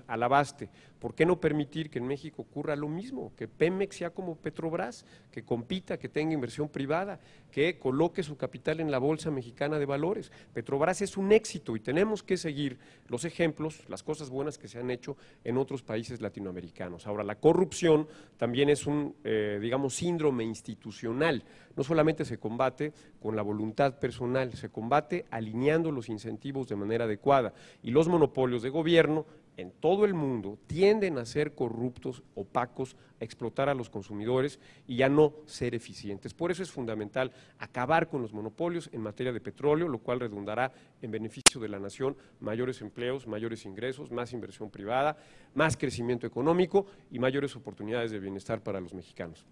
al abaste. ¿Por qué no permitir que en México ocurra lo mismo? Que Pemex sea como Petrobras, que compita, que tenga inversión privada, que coloque su capital en la Bolsa Mexicana de Valores. Petrobras es un éxito y tenemos que seguir los ejemplos, las cosas buenas que se han hecho en otros países latinoamericanos. Ahora, la corrupción también es un, digamos, síndrome institucional. No solamente se combate con la voluntad personal, se combate alineando los incentivos de manera adecuada. Y los monopolios de gobierno en todo el mundo tienden a ser corruptos, opacos, a explotar a los consumidores y a no ser eficientes. Por eso es fundamental acabar con los monopolios en materia de petróleo, lo cual redundará en beneficio de la nación, mayores empleos, mayores ingresos, más inversión privada, más crecimiento económico y mayores oportunidades de bienestar para los mexicanos.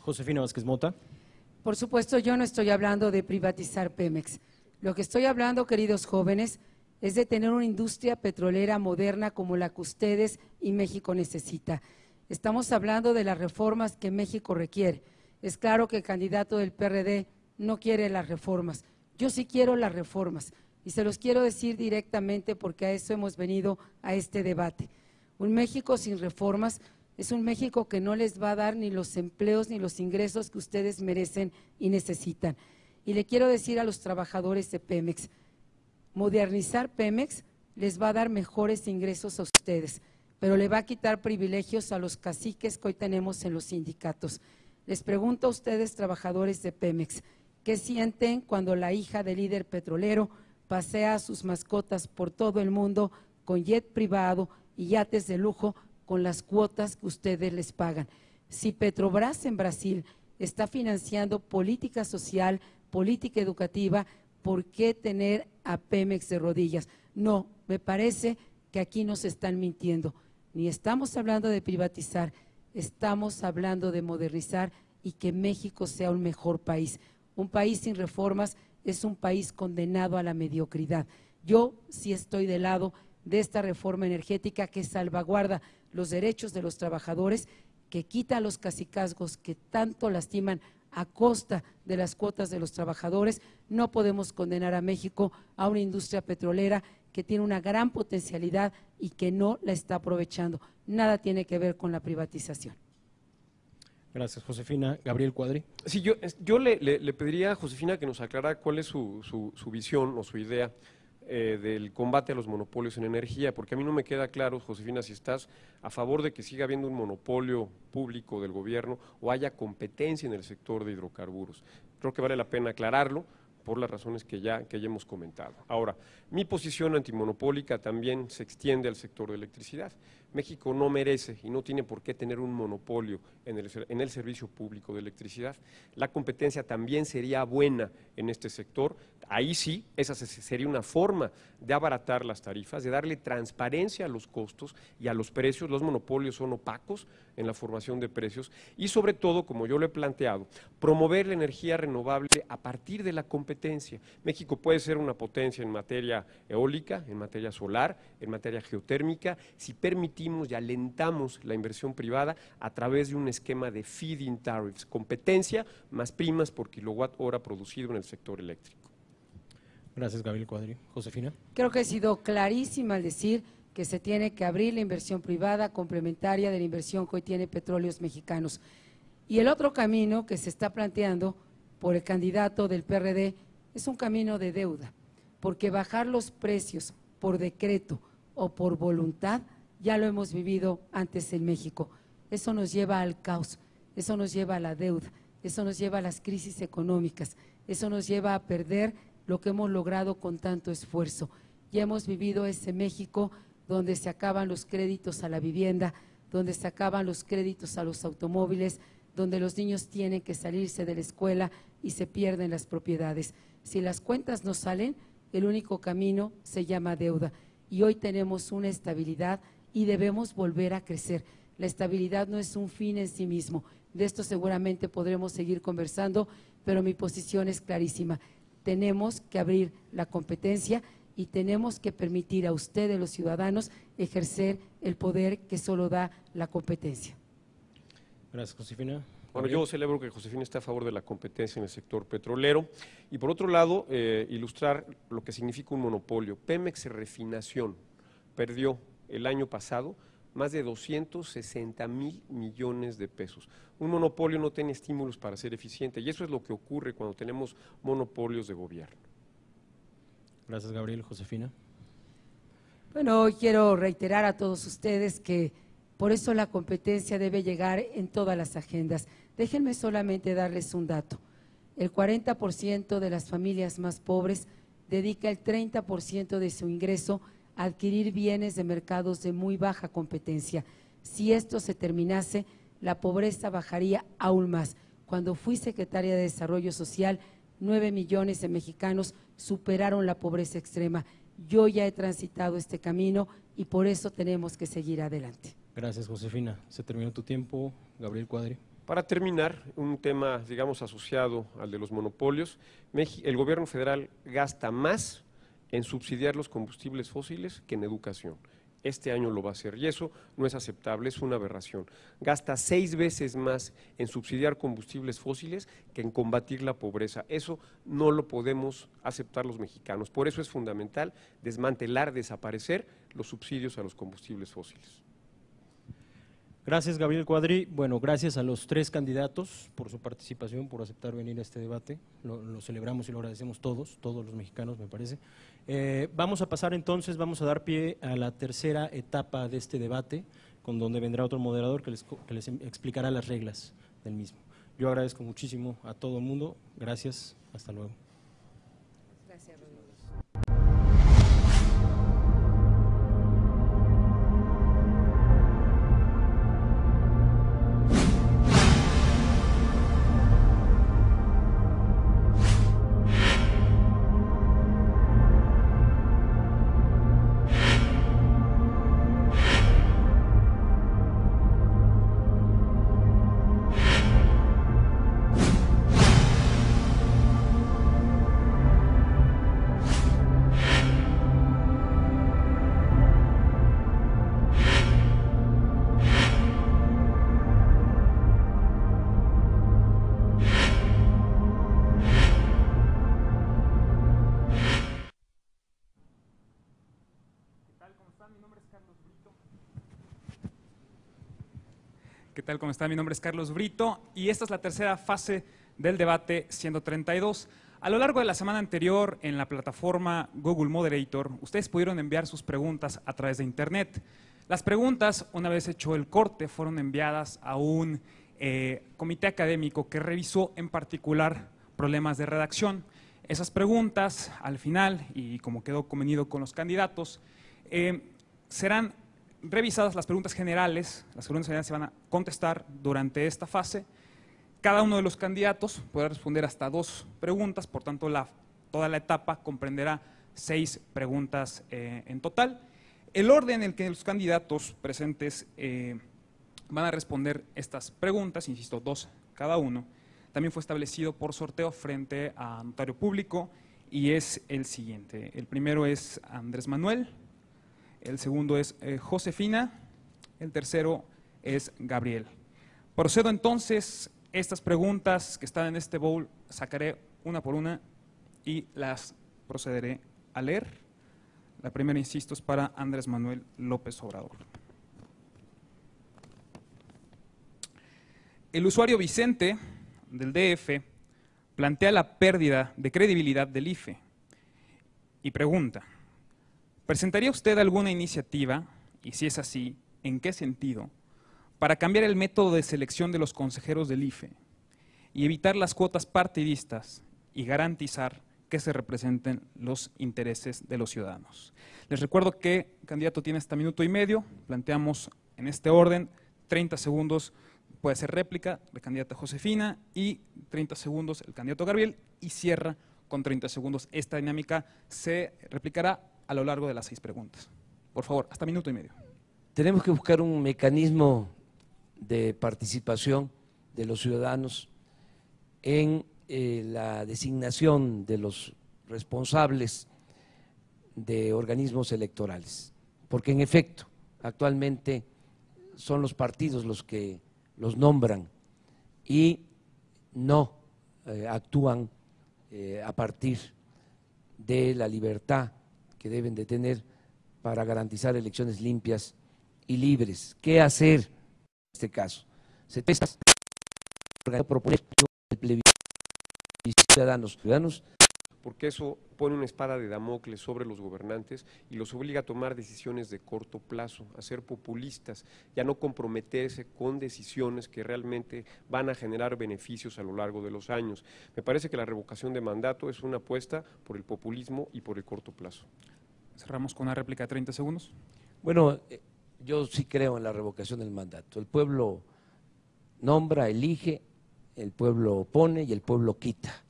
Josefina Vázquez Mota. Por supuesto, yo no estoy hablando de privatizar Pemex. Lo que estoy hablando, queridos jóvenes, es de tener una industria petrolera moderna como la que ustedes y México necesita. Estamos hablando de las reformas que México requiere. Es claro que el candidato del PRD no quiere las reformas. Yo sí quiero las reformas y se los quiero decir directamente porque a eso hemos venido a este debate. Un México sin reformas es un México que no les va a dar ni los empleos ni los ingresos que ustedes merecen y necesitan. Y le quiero decir a los trabajadores de Pemex, modernizar Pemex les va a dar mejores ingresos a ustedes, pero le va a quitar privilegios a los caciques que hoy tenemos en los sindicatos. Les pregunto a ustedes, trabajadores de Pemex, ¿qué sienten cuando la hija del líder petrolero pasea a sus mascotas por todo el mundo con jet privado y yates de lujo con las cuotas que ustedes les pagan? Si Petrobras en Brasil está financiando política social, política educativa, ¿por qué tener a Pemex de rodillas? No, me parece que aquí nos están mintiendo. Ni estamos hablando de privatizar, estamos hablando de modernizar y que México sea un mejor país. Un país sin reformas es un país condenado a la mediocridad. Yo sí estoy del lado de esta reforma energética que salvaguarda los derechos de los trabajadores, que quita los cacicazgos que tanto lastiman a costa de las cuotas de los trabajadores. No podemos condenar a México a una industria petrolera que tiene una gran potencialidad y que no la está aprovechando. Nada tiene que ver con la privatización. Gracias, Josefina. Gabriel Cuadri. Sí, yo le pediría a Josefina que nos aclarara cuál es su visión o su idea del combate a los monopolios en energía, porque a mí no me queda claro, Josefina, si estás a favor de que siga habiendo un monopolio público del gobierno o haya competencia en el sector de hidrocarburos. Creo que vale la pena aclararlo por las razones que ya hemos comentado. Ahora, mi posición antimonopólica también se extiende al sector de electricidad. México no merece y no tiene por qué tener un monopolio en el servicio público de electricidad. La competencia también sería buena en este sector. Ahí sí, esa sería una forma de abaratar las tarifas, de darle transparencia a los costos y a los precios. Los monopolios son opacos en la formación de precios y sobre todo, como yo lo he planteado, promover la energía renovable a partir de la competencia. México puede ser una potencia en materia eólica, en materia solar, en materia geotérmica, si permitimos y alentamos la inversión privada a través de un esquema de feed-in tariffs, competencia más primas por kilowatt hora producido en el sector eléctrico. Gracias, Gabriel Cuadri. Josefina. Creo que he sido clarísima al decir que se tiene que abrir la inversión privada complementaria de la inversión que hoy tiene Petróleos Mexicanos. Y el otro camino que se está planteando por el candidato del PRD es un camino de deuda, porque bajar los precios por decreto o por voluntad ya lo hemos vivido antes en México. Eso nos lleva al caos, eso nos lleva a la deuda, eso nos lleva a las crisis económicas, eso nos lleva a perder lo que hemos logrado con tanto esfuerzo. Ya hemos vivido ese México donde se acaban los créditos a la vivienda, donde se acaban los créditos a los automóviles, donde los niños tienen que salirse de la escuela y se pierden las propiedades. Si las cuentas no salen, el único camino se llama deuda. Y hoy tenemos una estabilidad y debemos volver a crecer. La estabilidad no es un fin en sí mismo. De esto seguramente podremos seguir conversando, pero mi posición es clarísima. Tenemos que abrir la competencia y tenemos que permitir a ustedes, los ciudadanos, ejercer el poder que solo da la competencia. Gracias, Josefina. Bueno, yo celebro que Josefina esté a favor de la competencia en el sector petrolero y por otro lado ilustrar lo que significa un monopolio. Pemex Refinación perdió el año pasado más de 260,000 millones de pesos. Un monopolio no tiene estímulos para ser eficiente y eso es lo que ocurre cuando tenemos monopolios de gobierno. Gracias, Gabriel. Josefina. Bueno, hoy quiero reiterar a todos ustedes que por eso la competencia debe llegar en todas las agendas. Déjenme solamente darles un dato. El 40% de las familias más pobres dedica el 30% de su ingreso a adquirir bienes de mercados de muy baja competencia. Si esto se terminase, la pobreza bajaría aún más. Cuando fui secretaria de Desarrollo Social, 9 millones de mexicanos superaron la pobreza extrema. Yo ya he transitado este camino y por eso tenemos que seguir adelante. Gracias, Josefina. Se terminó tu tiempo. Gabriel Cuadri. Para terminar, un tema, digamos, asociado al de los monopolios, el gobierno federal gasta más en subsidiar los combustibles fósiles que en educación. Este año lo va a hacer y eso no es aceptable, es una aberración. Gasta 6 veces más en subsidiar combustibles fósiles que en combatir la pobreza. Eso no lo podemos aceptar los mexicanos. Por eso es fundamental desmantelar, desaparecer los subsidios a los combustibles fósiles. Gracias, Gabriel Cuadri. Bueno, gracias a los 3 candidatos por su participación, por aceptar venir a este debate. Lo celebramos y lo agradecemos todos los mexicanos, me parece. Vamos a pasar entonces, vamos a dar pie a la tercera etapa de este debate, con donde vendrá otro moderador que les explicará las reglas del mismo. Yo agradezco muchísimo a todo el mundo. Gracias. Hasta luego. Gracias, Rodrigo. ¿Qué tal? ¿Cómo está? Mi nombre es Carlos Brito y esta es la tercera fase del debate 132. A lo largo de la semana anterior, en la plataforma Google Moderator, ustedes pudieron enviar sus preguntas a través de Internet. Las preguntas, una vez hecho el corte, fueron enviadas a un comité académico que revisó en particular problemas de redacción. Esas preguntas, al final, y como quedó convenido con los candidatos, serán revisadas las preguntas generales. Las preguntas generales se van a contestar durante esta fase. Cada uno de los candidatos podrá responder hasta 2 preguntas, por tanto toda la etapa comprenderá 6 preguntas en total. El orden en el que los candidatos presentes van a responder estas preguntas, insisto, 2 cada uno, también fue establecido por sorteo frente a notario público y es el siguiente. El primero es Andrés Manuel, el segundo es Josefina, el tercero es Gabriel. Procedo entonces, estas preguntas que están en este bowl, sacaré una por una y las procederé a leer. La primera, insisto, es para Andrés Manuel López Obrador. El usuario Vicente, del DF, plantea la pérdida de credibilidad del IFE y pregunta: ¿presentaría usted alguna iniciativa, y si es así, en qué sentido, para cambiar el método de selección de los consejeros del IFE y evitar las cuotas partidistas y garantizar que se representen los intereses de los ciudadanos? Les recuerdo que el candidato tiene hasta 1 minuto y medio, planteamos en este orden, 30 segundos puede ser réplica la candidata Josefina y 30 segundos el candidato Gabriel y cierra con 30 segundos. Esta dinámica se replicará a lo largo de las 6 preguntas. Por favor, hasta 1 minuto y medio. Tenemos que buscar un mecanismo de participación de los ciudadanos en la designación de los responsables de organismos electorales, porque en efecto, actualmente son los partidos los que los nombran y no actúan a partir de la libertad que deben de tener para garantizar elecciones limpias y libres. ¿Qué hacer en este caso? Se propone el plebiscito ciudadanos. Porque eso pone una espada de Damocles sobre los gobernantes y los obliga a tomar decisiones de corto plazo, a ser populistas y a no comprometerse con decisiones que realmente van a generar beneficios a lo largo de los años. Me parece que la revocación de mandato es una apuesta por el populismo y por el corto plazo. Cerramos con una réplica de 30 segundos. Bueno, yo sí creo en la revocación del mandato. El pueblo nombra, elige, el pueblo pone y el pueblo quita.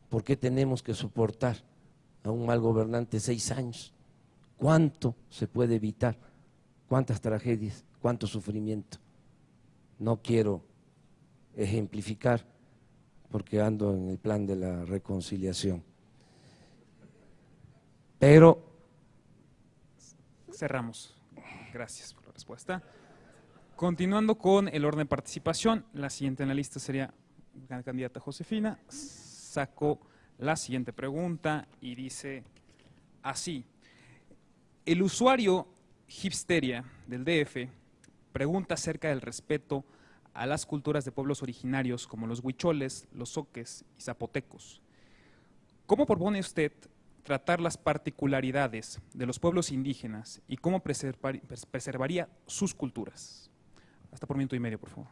¿Por qué tenemos que soportar a un mal gobernante 6 años? ¿Cuánto se puede evitar? ¿Cuántas tragedias? ¿Cuánto sufrimiento? No quiero ejemplificar porque ando en el plan de la reconciliación. Pero Cerramos. Gracias por la respuesta. Continuando con el orden de participación, la siguiente en la lista sería la candidata Josefina. Sacó la siguiente pregunta y dice así: el usuario Hipsteria del DF pregunta acerca del respeto a las culturas de pueblos originarios como los huicholes, los zoques y zapotecos. ¿Cómo propone usted tratar las particularidades de los pueblos indígenas y cómo preservaría sus culturas? Hasta por minuto y medio, por favor.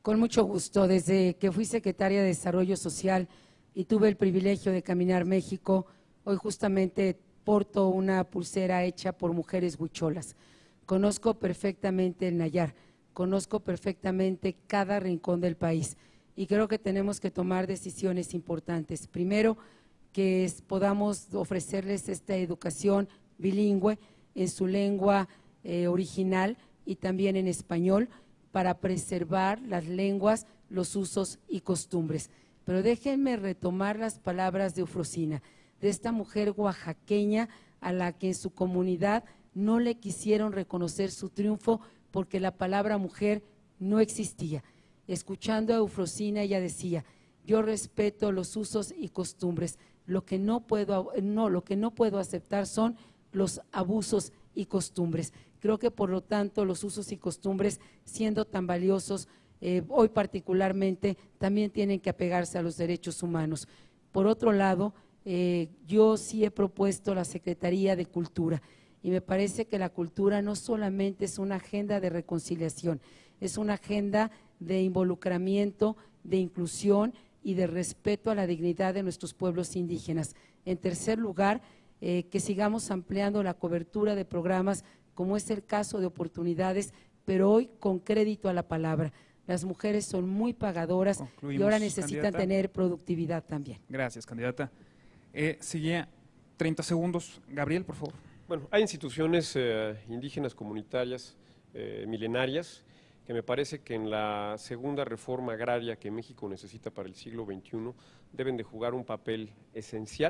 Con mucho gusto. Desde que fui secretaria de Desarrollo Social y tuve el privilegio de caminar México, hoy justamente porto una pulsera hecha por mujeres huicholas. Conozco perfectamente el Nayar, conozco perfectamente cada rincón del país y creo que tenemos que tomar decisiones importantes. Primero, que podamos ofrecerles esta educación bilingüe en su lengua original y también en español para preservar las lenguas, los usos y costumbres. Pero déjenme retomar las palabras de Eufrosina, de esta mujer oaxaqueña a la que en su comunidad no le quisieron reconocer su triunfo porque la palabra mujer no existía. Escuchando a Eufrosina, ella decía: yo respeto los usos y costumbres, lo que no puedo aceptar son los abusos y costumbres. Creo que por lo tanto los usos y costumbres, siendo tan valiosos, hoy particularmente también tienen que apegarse a los derechos humanos. Por otro lado, yo sí he propuesto la Secretaría de Cultura y me parece que la cultura no solamente es una agenda de reconciliación, es una agenda de involucramiento, de inclusión y de respeto a la dignidad de nuestros pueblos indígenas. En tercer lugar, que sigamos ampliando la cobertura de programas como es el caso de Oportunidades, pero hoy con crédito a la palabra. Las mujeres son muy pagadoras y ahora necesitan tener productividad también. Gracias, candidata. Sigue 30 segundos. Gabriel, por favor. Bueno, hay instituciones indígenas comunitarias milenarias que me parece que en la segunda reforma agraria que México necesita para el siglo XXI deben de jugar un papel esencial